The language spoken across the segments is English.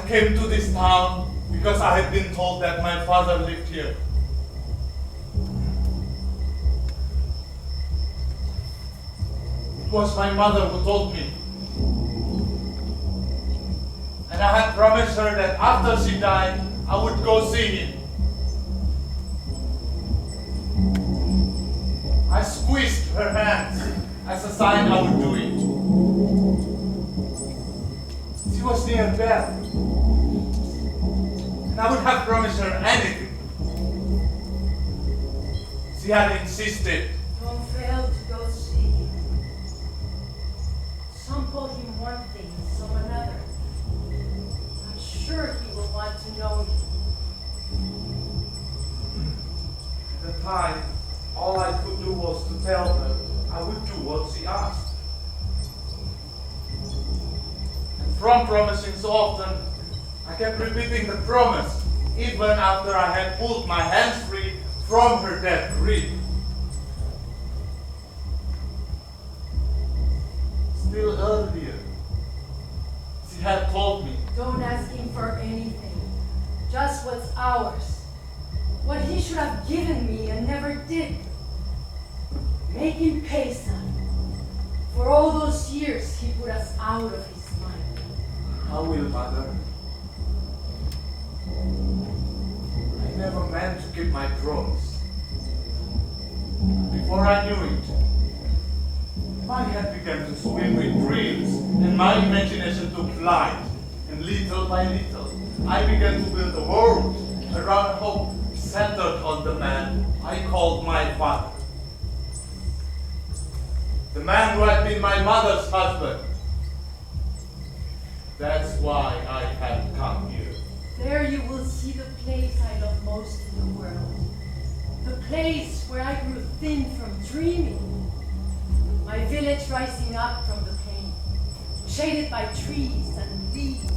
came to this town because I had been told that my father lived here. It was my mother who told me. And I had promised her that after she died, I would go see him. I squeezed her hands as a sign I would do it. She was near death. And I would have promised her anything. She had insisted. Don't fail to go see him. Some call him one thing, some another. I'm sure he will want to know you. At the time, all I could do was to tell her I would do what she asked. And from promising so often, I kept repeating the promise, even after I had pulled my hands free from her dead grip. Still earlier, she had told me, don't ask him for anything, just what's ours. What he should have given me and never did. Make him pay, son. For all those years he put us out of his mind. I will, Mother. I never meant to keep my promise. Before I knew it, my head began to swim with dreams, and my imagination took flight. And little by little, I began to build a world around hope centered on the man I called my father. The man who had been my mother's husband. That's why I had come here. There you will see the place I love most in the world. The place where I grew thin from dreaming. My village rising up from the plain, shaded by trees and leaves,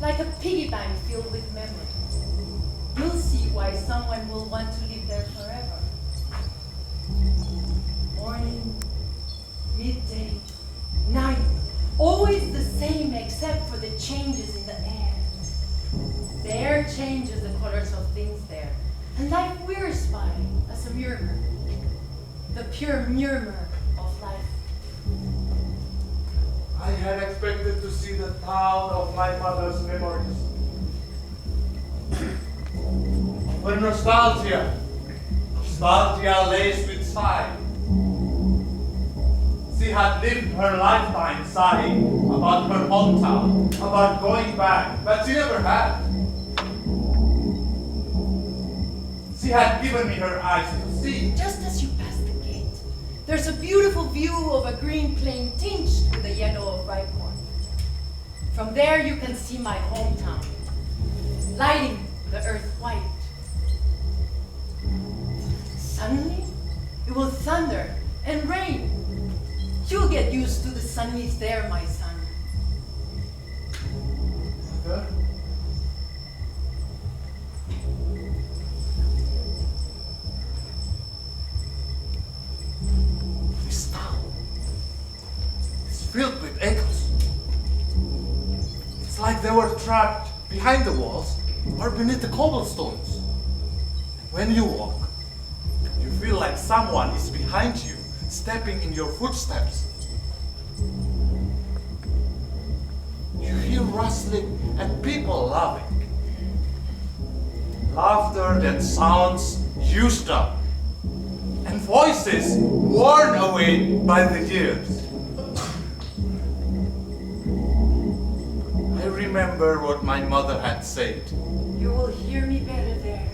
like a piggy bank filled with memories. You'll see why someone will want to live there forever. Morning, midday, night, always the same except for the changes in the air. The air changes the colors of things there, and life wears by as a murmur, the pure murmur of life. I had expected to see the town of my mother's memories. But nostalgia laced with sight. She had lived her lifetime sighing about her hometown, about going back, but she never had. She had given me her eyes to see. Just as you pass the gate, there's a beautiful view of a green plain tinged with the yellow of ripe corn. From there you can see my hometown, lighting the earth white. Suddenly, it will thunder and rain. You'll get used to the sunnies there, my son. Mother? This town is filled with echoes. It's like they were trapped behind the walls or beneath the cobblestones. When you walk, you feel like someone is behind you, stepping in your footsteps. You hear rustling and people laughing. Laughter that sounds used up, and voices worn away by the years. I remember what my mother had said. You will hear me better there.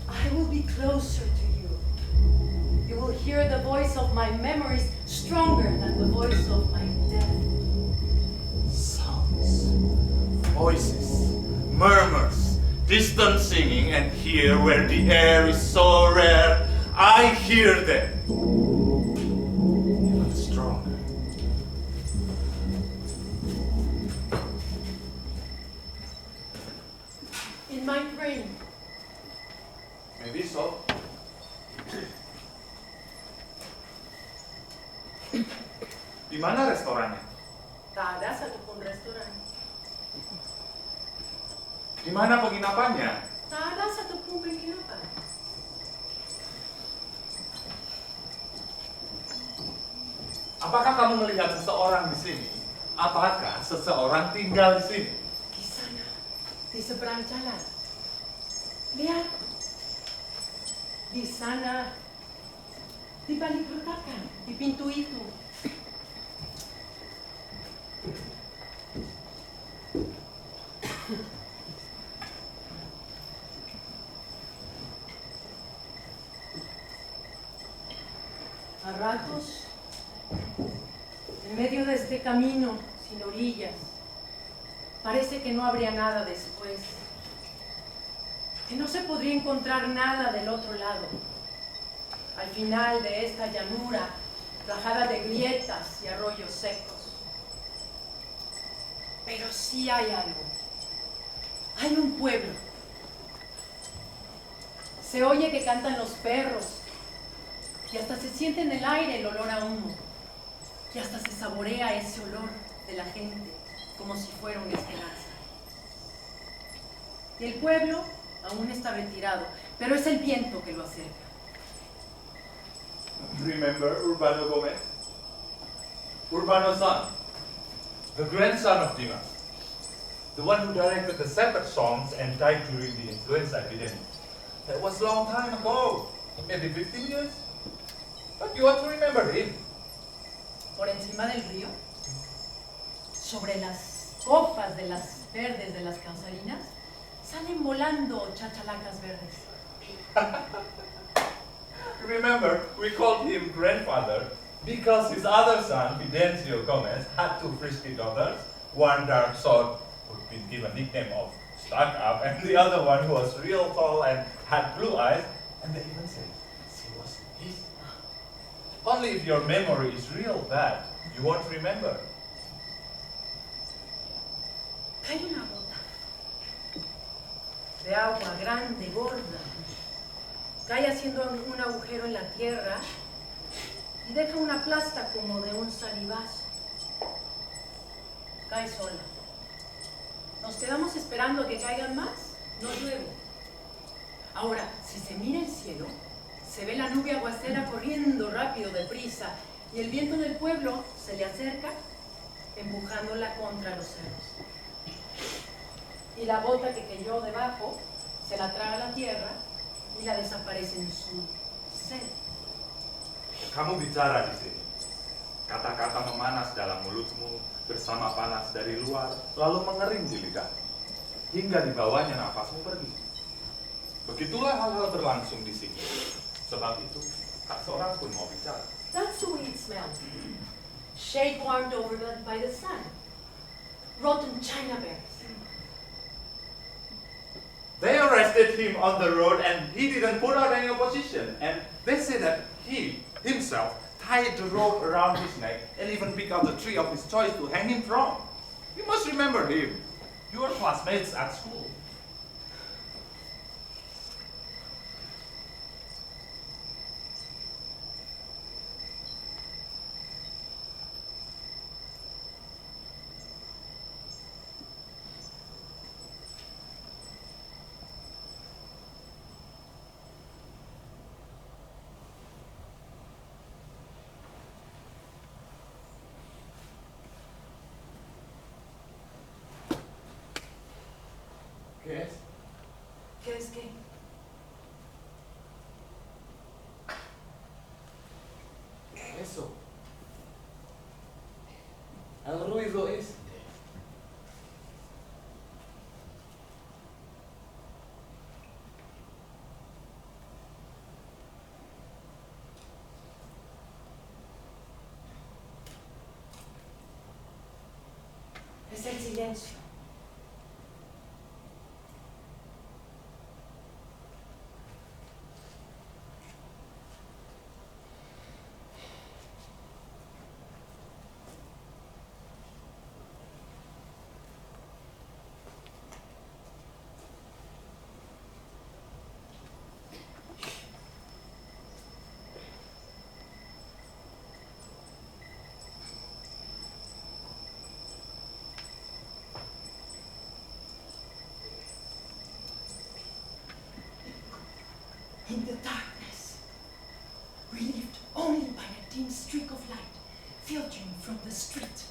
I will be closer to you. You will hear the voice of my memories stronger than the voice of my death. Sounds, voices, murmurs, distant singing, and here where the air is so rare, I hear them. Even stronger. In my brain. Maybe so. Di mana restorannya? Tak ada satupun restoran. Di mana penginapannya? Tak ada satupun penginapan. Apakah kamu melihat seseorang di sini? Apakah seseorang tinggal di sini? Di sana, di seberang jalan. Lihat. Di sana, di balik retakan, di pintu itu. A ratos, en medio de este camino sin orillas, parece que no habría nada después, que no se podría encontrar nada del otro lado. Al final de esta llanura, plagada de grietas y arroyos secos. Pero sí hay algo. Hay un pueblo. Se oye que cantan los perros y hasta se siente en el aire el olor a humo. Y hasta se saborea ese olor de la gente como si fuera una esperanza. Y el pueblo aún está retirado, pero es el viento que lo acerca. Remember Urbano Gomez? Urbano's son, the grandson of Dimas, the one who directed the Sabbath songs and died during the influenza epidemic. That was a long time ago, maybe 15 years. But you ought to remember him. Por encima del río, sobre las copas de las verdes de las causalinas, salen volando chachalacas verdes. Remember, we called him grandfather because his other son, Fidencio Gomez, had two frisky daughters. One dark sort who'd been given nickname of stuck up, and the other one who was real tall and had blue eyes, and they even said she was his. Only if your memory is real bad, you won't remember. Hay una gota de agua grande, gorda. Cae haciendo un agujero en la tierra y deja una plasta como de un salivazo. Cae sola. Nos quedamos esperando a que caigan más, no llueve. Ahora, si se mira el cielo, se ve la nube aguacera corriendo rápido, deprisa, y el viento del pueblo se le acerca, empujándola contra los cerros. Y la gota que cayó debajo se la traga la tierra y la desaparece en su seno. Kamu bicara di sini. Kata-kata memanas dalam mulutmu bersama panas dari luar, lalu mengering di lidah. Hingga di bawahnya nafasmu pergi. Begitulah hal-hal berlangsung di sini. Sebab itu, tak seorang pun mau bicara. That's the way it smells. Shade warmed over by the sun. Rotten china berries. They arrested him on the road and he didn't put out any opposition. And they say that he, himself, tied the rope around his neck and even picked out the tree of his choice to hang him from. You must remember him. You were classmates at school. ¿Qué es? ¿Qué es qué? Eso. El ruido es. Es el silencio. from the street.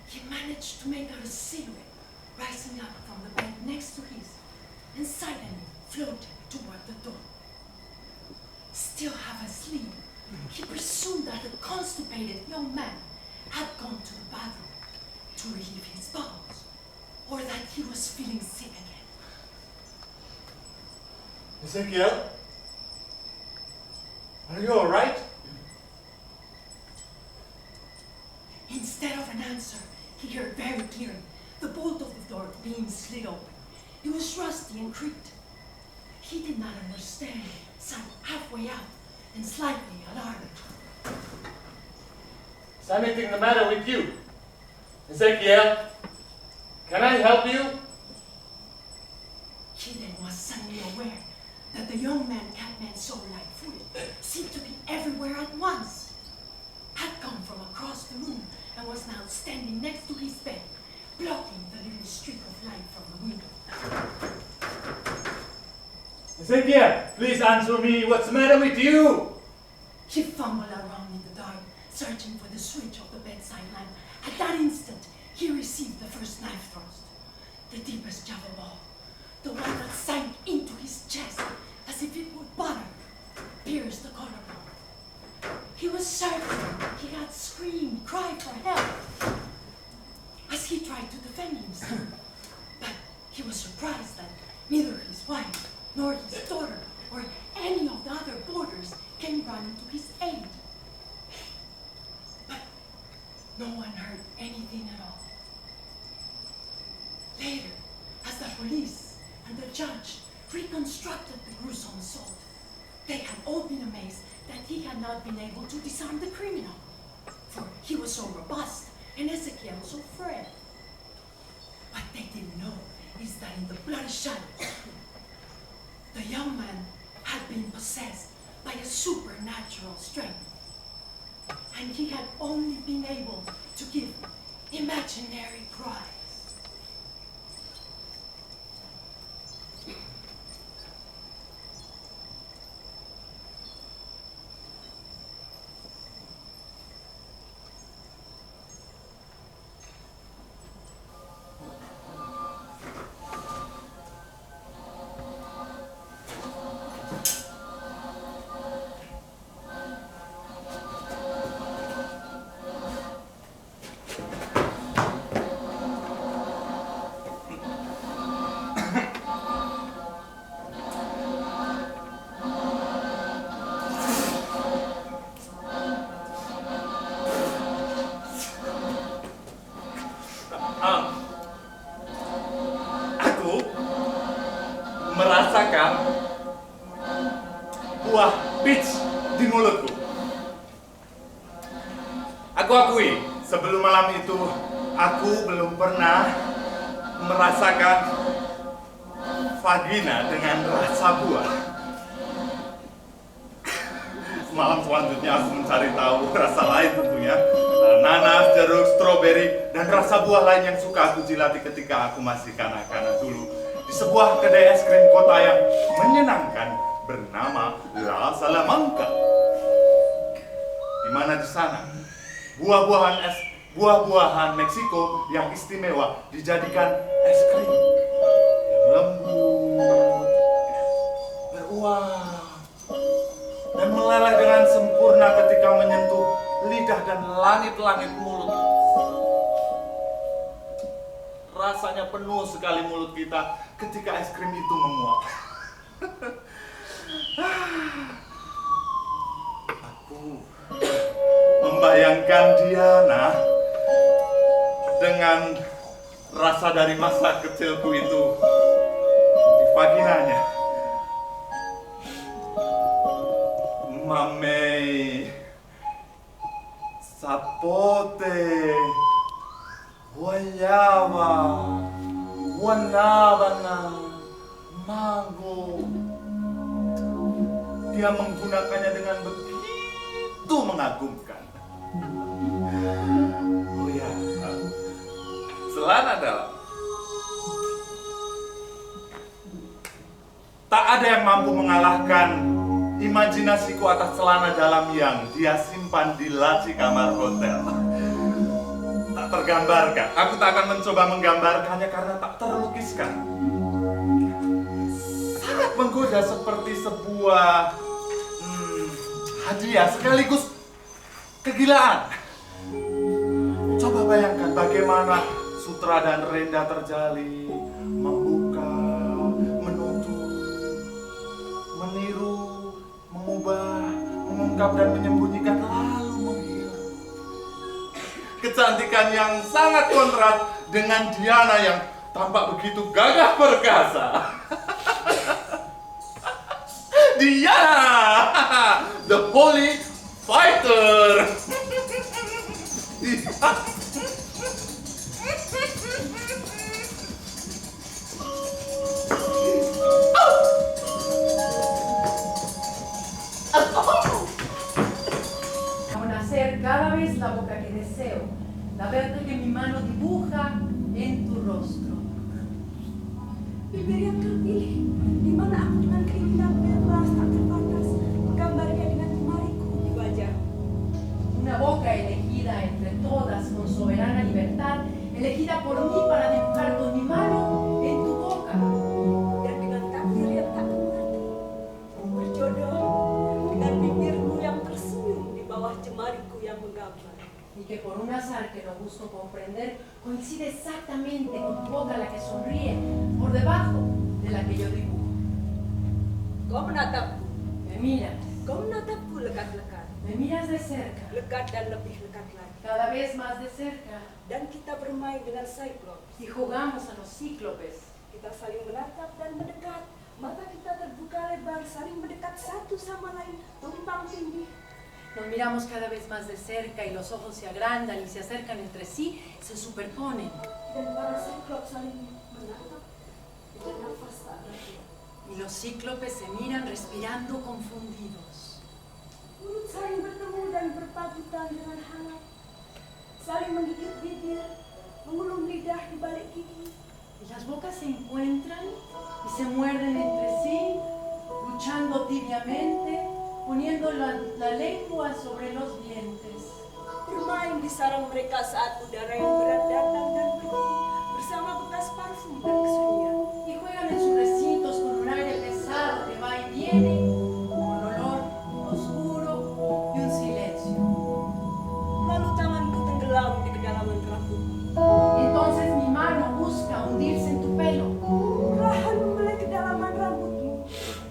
He managed to make out a silhouette rising up from the bed next to his and silently floated toward the door. Still half asleep, he presumed that the constipated young man had gone to the bathroom to relieve his bowels, or that he was feeling sick again. Ezekiel? Are you all right? Instead of an answer, he heard very clearly the bolt of the door being slid open. It was rusty and creaked. He did not understand, sat halfway out and slightly alarmed. Is anything the matter with you? Ezekiel? Can I help you? He then was suddenly aware that the young man Catman so light-footed seemed to be everywhere at once. Had come from across the room and was now standing next to his bed, blocking the little streak of light from the window. Ezekiel, please answer me. What's the matter with you? He fumbled around in the dark, searching for the switch of the bedside lamp. At that instant, he received the first knife thrust, the deepest jab of all, the one that sank into his chest as if it would butter, pierced the collarbone. He was certain he had screamed, cried for help, as he tried to defend himself. But he was surprised that neither his wife, nor his daughter, or any of the other boarders came running to his aid. But no one heard anything at all. Later, as the police and the judge reconstructed the gruesome assault, they had all been amazed that he had not been able to disarm the criminal, for he was so robust and Ezekiel so frail. What they didn't know is that in the bloody shadows, the young man had been possessed by a supernatural strength, and he had only been able to give imaginary cries. Merasakan buah peach di mulutku. Aku akui, sebelum malam itu aku belum pernah merasakan vagina dengan rasa buah. Malam selanjutnya aku mencari tahu rasa lain tentunya. Nanas, jeruk, stroberi, dan rasa buah lain yang suka aku jilati ketika aku masih kanak-kanak dulu. Di sebuah kedai es krim kota yang menyenangkan bernama La Salamanca. Di mana di sana buah-buahan Meksiko yang istimewa dijadikan es krim yang lembut, beruang, dan meleleh dengan sempurna ketika menyentuh lidah dan langit-langit mulut. Rasanya penuh sekali mulut kita ketika es krim itu menguap. Aku membayangkan Diana dengan rasa dari masa kecilku itu di vaginanya. Mamei sapote guayaba guanabana mango. Dia menggunakannya dengan begitu mengagumkan. Oh ya, celana dalam. Tak ada yang mampu mengalahkan imajinasiku atas celana dalam yang dia simpan di laci kamar hotel. Tak tergambarkan. Aku tak akan mencoba menggambarkannya karena tak terlukiskan. Sangat menggoda seperti sebuah hadiah sekaligus kegilaan. Coba bayangkan bagaimana Sutra dan Renda terjalin, membuka, menutup, meniru, mengubah, mengungkap dan menyembunyikan lalu menghilang. Kecantikan yang sangat kontras dengan Diana yang tampak begitu gagah perkasa. Diana, the holy fighter. Hacer cada vez la boca que deseo, la verte que mi mano dibuja en tu rostro. Bibir yang terpilih, di mana aku dengan keinginan bebas tak terbatas, menggambarnya dengan jemariku di wajah. Una boca elegida entre todas con soberana libertad, elegida por mí para dibujar con mi mano en tu boca. Dan dengan takdir yang tak mengerti, berjodoh dengan bibirmu yang tersenyum di bawah jemariku yang menggambar. Y que por un azar que no busco comprender, coincide exactamente con tu boca la que sonríe por debajo de la que yo dibujo. Kau menatapku, Me miras, kau menatapku lekat-lekat, me miras de cerca, lekat dan lebih lekat lagi. cada vez más de cerca, Dan kita bermain dengan Cyclops. y jugamos a los cíclopes. Kita saling menatap dan mendekat. Mata kita terbuka lebar, saling mendekat satu sama lain, tumpang tindih. Nos miramos cada vez más de cerca y los ojos se agrandan y se acercan entre sí, se superponen. Dan para Cyclops saling menatap dengan nafas tak berakhir. Y los cíclopes se miran respirando confundidos. Mulut saling bertemu dan berpatutan dengan hangat. Saling menggigit bibir, mengulum lidah di balik gigi. Y las bocas se encuentran y se muerden entre sí, luchando tibiamente, poniendo la lengua sobre los dientes. Bermain di sarang mereka saat udara yang berat datang dan pergi, bersama bekas parfum dan kesunyian. Y juegan en sus recintos con un aire pesado que va y viene, con olor oscuro y un silencio. Lalu tanganku tenggelam di kedalaman rambut. Entonces mi mano busca hundirse en tu pelo. Perlahan membelai kedalaman rambutmu.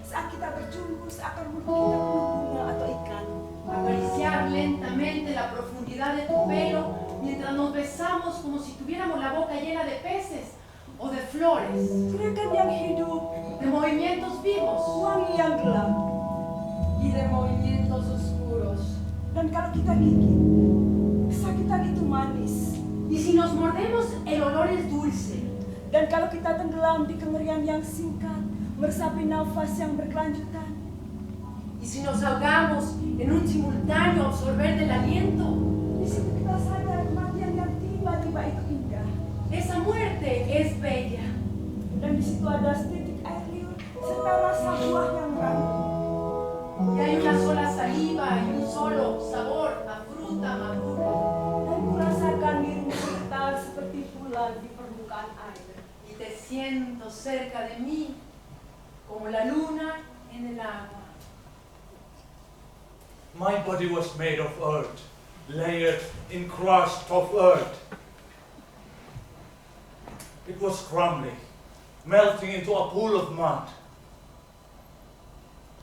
Saat kita berjumpa, seakan mulut kita penuh bunga atau ikan. Acariciar lentamente la profundidad de tu pelo mientras nos besamos como si tuviéramos la boca llena de peces o de flores, Gerakan yang hidup, de movimientos vivos wangi yang gelap. y de movimientos oscuros. Dan kalau kita gigit, kesakitan itu manis. Y si nos mordemos, el olor es dulce. Dan kalau kita tenggelam di kengerian yang singkat, meresapi nafas yang berkelanjutan. Y si nos ahogamos en un simultáneo absorber del aliento, Di situ kita sadar kematian yang tiba-tiba itu indah. esa muerte es bella. Dan di situ ada setitik air liur serta rasa buah yang ranum. Y hay una sola saliva y un solo sabor a fruta madura. Dan kurasakan dirimu bergetar seperti bulan di permukaan air. Y te siento cerca de mí como la luna en el agua. My body was made of earth, layered in crust of earth. It was crumbling, melting into a pool of mud.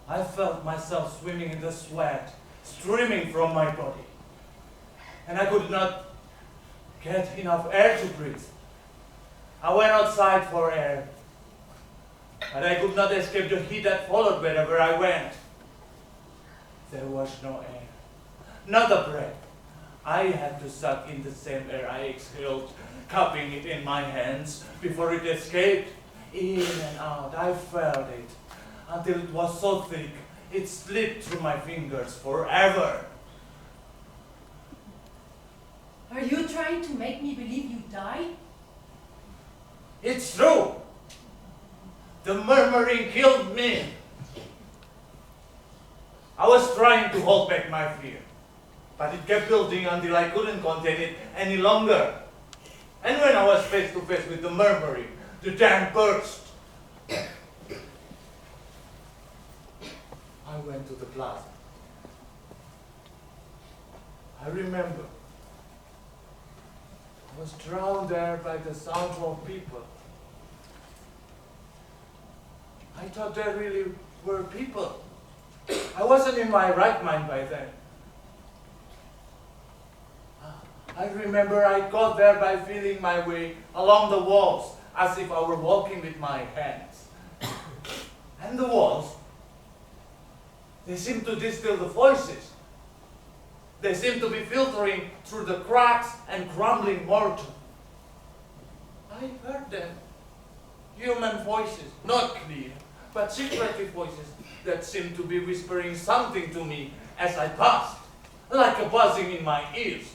I felt myself swimming in the sweat, streaming from my body. And I could not get enough air to breathe. I went outside for air, but I could not escape the heat that followed wherever I went. There was no air, not a breath. I had to suck in the same air I exhaled, cupping it in my hands before it escaped. In and out, I felt it, until it was so thick, it slipped through my fingers forever. Are you trying to make me believe you died? It's true! The murmuring killed me! I was trying to hold back my fear, but it kept building until I couldn't contain it any longer. And when I was face to face with the murmuring, the dam burst. I went to the plaza. I remember I was drowned there by the sound of people. I thought there really were people. I wasn't in my right mind by then. I remember I got there by feeling my way along the walls as if I were walking with my hands. And the walls, they seemed to distill the voices. They seemed to be filtering through the cracks and crumbling mortar. I heard them. Human voices, not clear, but secretive voices that seemed to be whispering something to me as I passed, like a buzzing in my ears.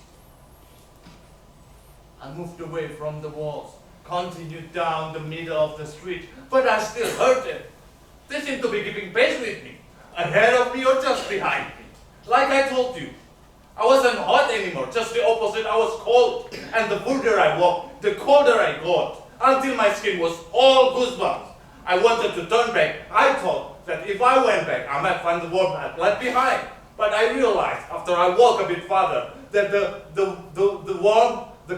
I moved away from the walls, continued down the middle of the street, but I still heard them. They seemed to be keeping pace with me, ahead of me or just behind me. Like I told you, I wasn't hot anymore, just the opposite, I was cold. And the further I walked, the colder I got, until my skin was all goosebumps. I wanted to turn back. I thought that if I went back, I might find the warm left behind. But I realized, after I walked a bit farther, that the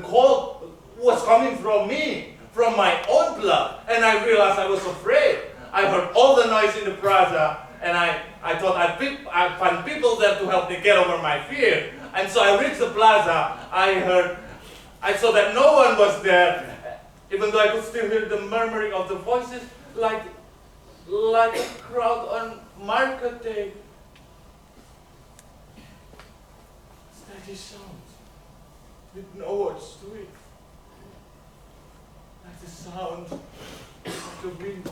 cold was coming from me, from my own blood. And I realized I was afraid. I heard all the noise in the plaza, and I thought I'd find people there to help me get over my fear. And so I reached the plaza. I saw that no one was there, even though I could still hear the murmuring of the voices, like a crowd on market day. Steady sounds with no words to it, like the sound of the wind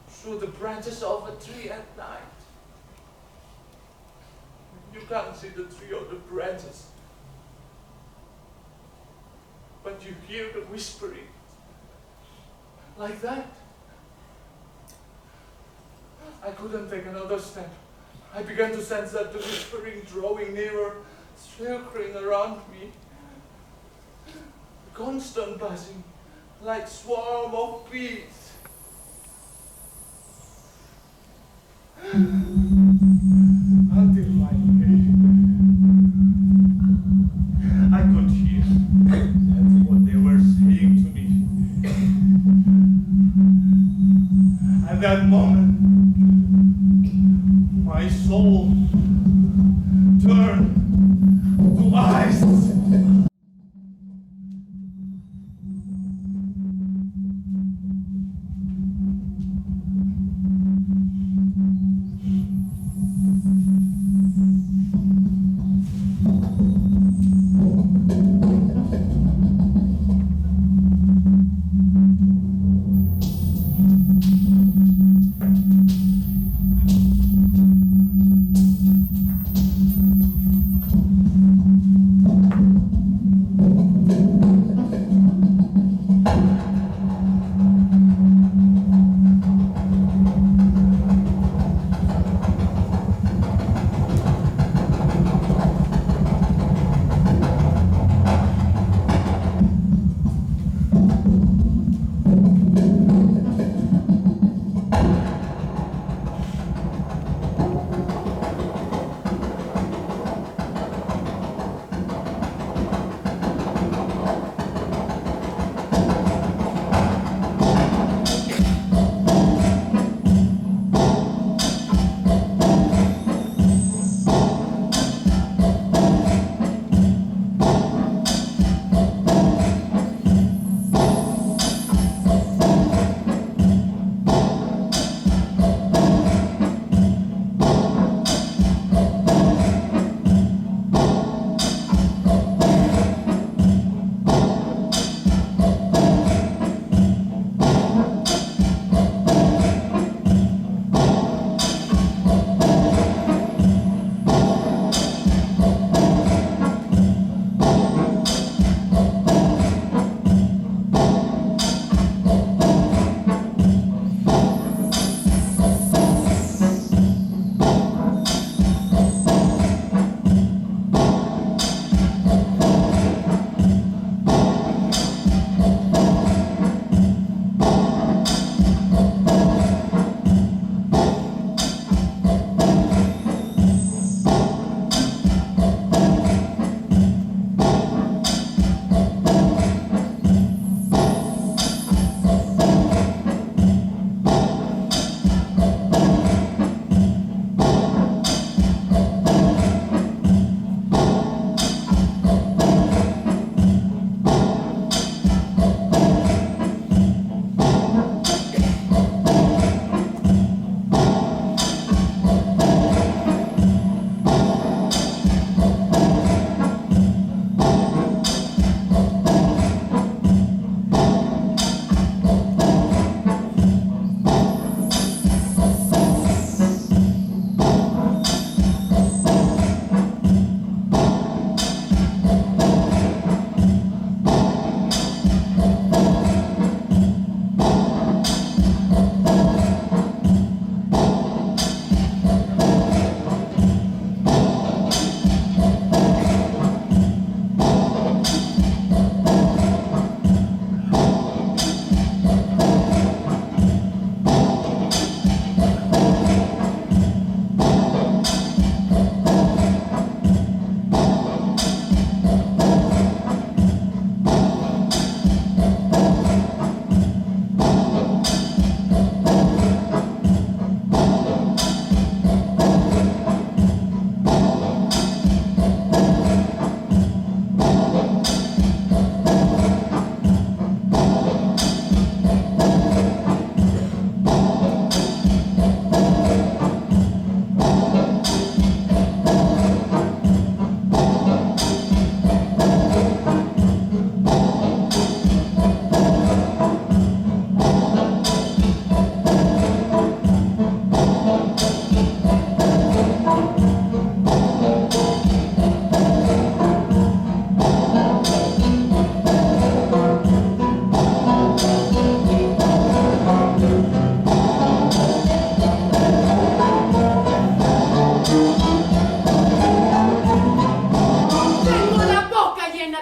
through the branches of a tree at night. You can't see the tree or the branches, but you hear the whispering, like that. I couldn't take another step. I began to sense that the whispering drawing nearer, circling around me. Constant buzzing, like swarm of bees. Until finally, I could hear that's what they were saying to me. At that moment, my soul turned to ice.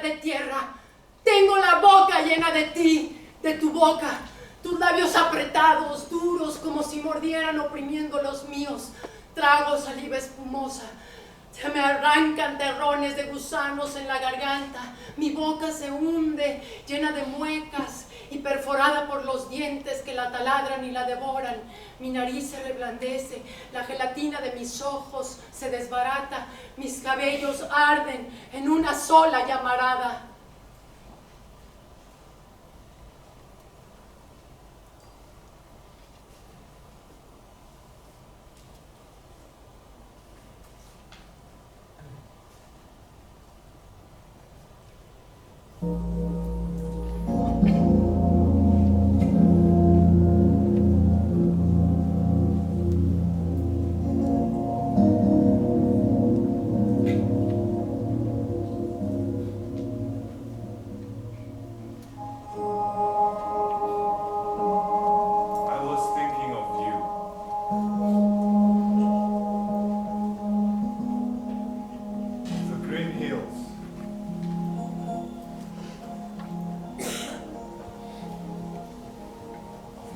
de tierra. Tengo la boca llena de ti, de tu boca. Tus labios apretados, duros, como si mordieran oprimiendo los míos. Trago saliva espumosa. Se me arrancan terrones de gusanos en la garganta. Mi boca se hunde, llena de muecas y perforada por los dientes que la taladran y la devoran. Mi nariz se reblandece, la gelatina de mis ojos se desbarata, mis cabellos arden en una sola llamarada.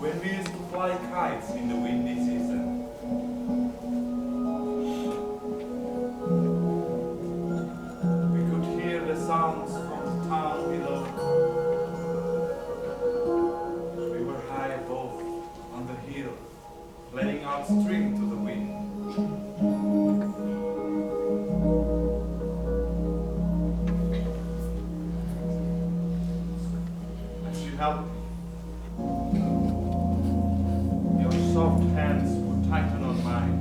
When we used to fly kites in the windy season. We could hear the sounds from the town below. We were high above, on the hill, playing out string to the wind. As you helped me, soft hands would tighten on mine.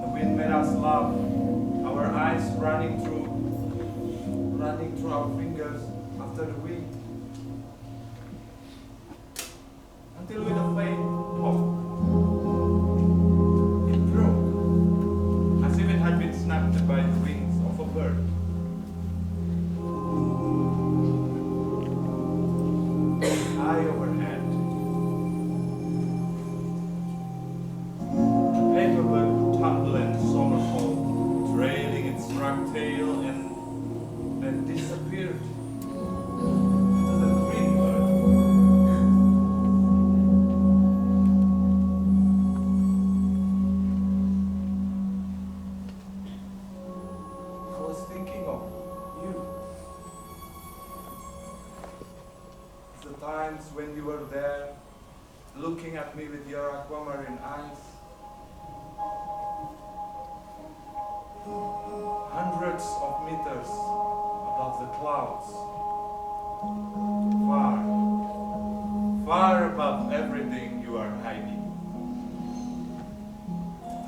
The wind made us laugh, our eyes running through our fingers after the wind. Until with a faint pop, it broke, as if it had been snapped by the wings of a bird. High overhead, tumble and somersault, trailing its struck tail, and then disappeared into the green bird. I was thinking of you. The times when you were there, looking at me with your aquamarine eyes. Hundreds of meters above the clouds, far, far above everything you are hiding.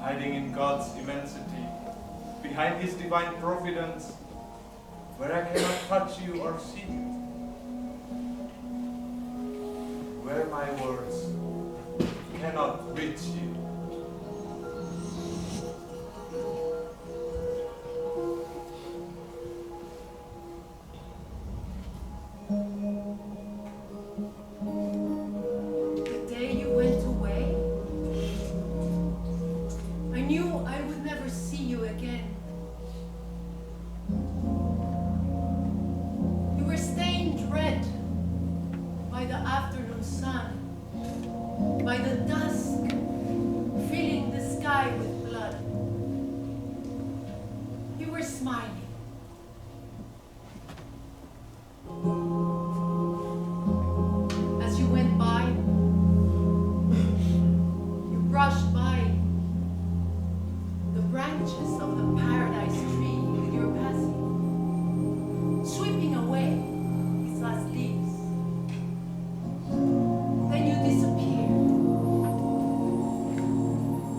Hiding in God's immensity, behind His divine providence, where I cannot touch you or see you. Where my words cannot reach you. The day you went away, I knew I would never see you again. You were stained red by the afternoon sun, by the dusk filling the sky with blood. You were smiling. As you went by, you brushed by the branches of the paradise tree with your passing, sweeping away its last leaves. Then you disappeared.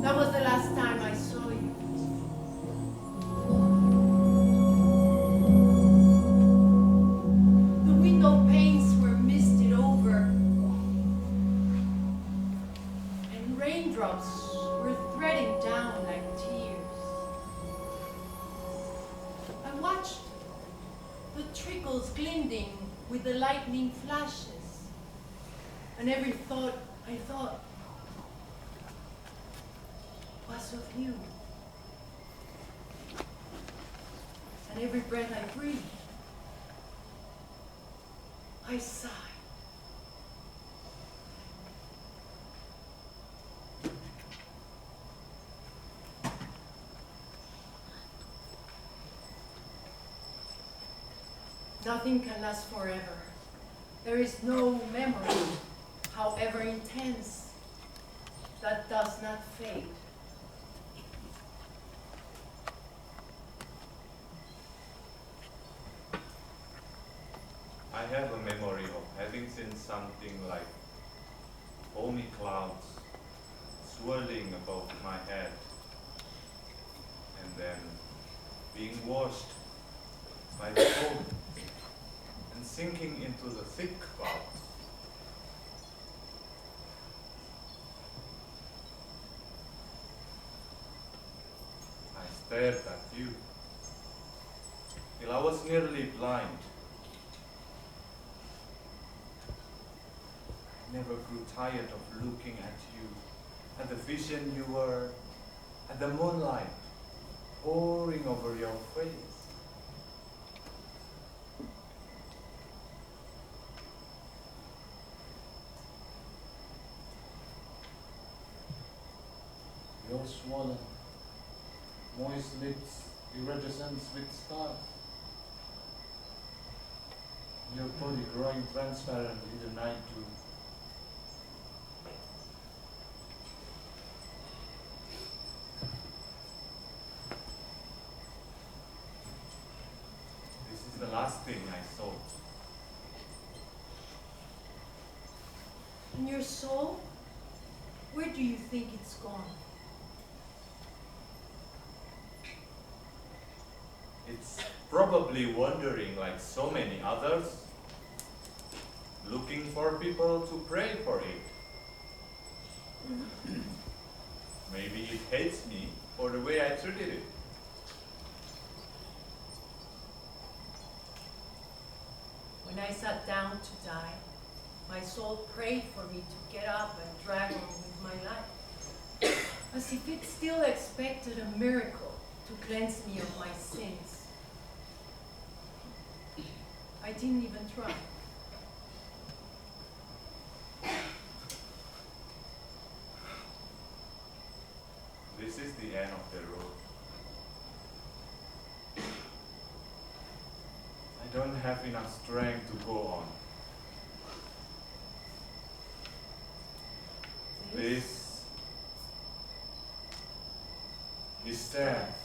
That was the last time I saw you. The window panes were misted over, and raindrops were threading down like tears. I watched the trickles glinting with the lightning flashes, and every thought I thought was of you. And and every breath I breathe. I sigh. Nothing can last forever. There is no memory, however intense, that does not fade. I have a memory of having seen something like foamy clouds swirling above my head and then being washed by the foam and sinking into the thick clouds. I stared at you till I was nearly blind. I never grew tired of looking at you, at the vision you were, at the moonlight pouring over your face. Your swollen, moist lips iridescent with stars. Your body growing transparent in the night dew. This is the last thing I saw. And your soul? Where do you think it's gone? It's probably wandering like so many others, looking for people to pray for it. Maybe it hates me for the way I treated it. When I sat down to die, my soul prayed for me to get up and drag on with my life, as if it still expected a miracle to cleanse me of my sins. I didn't even try. This is the end of the road. I don't have enough strength to go on. This is death.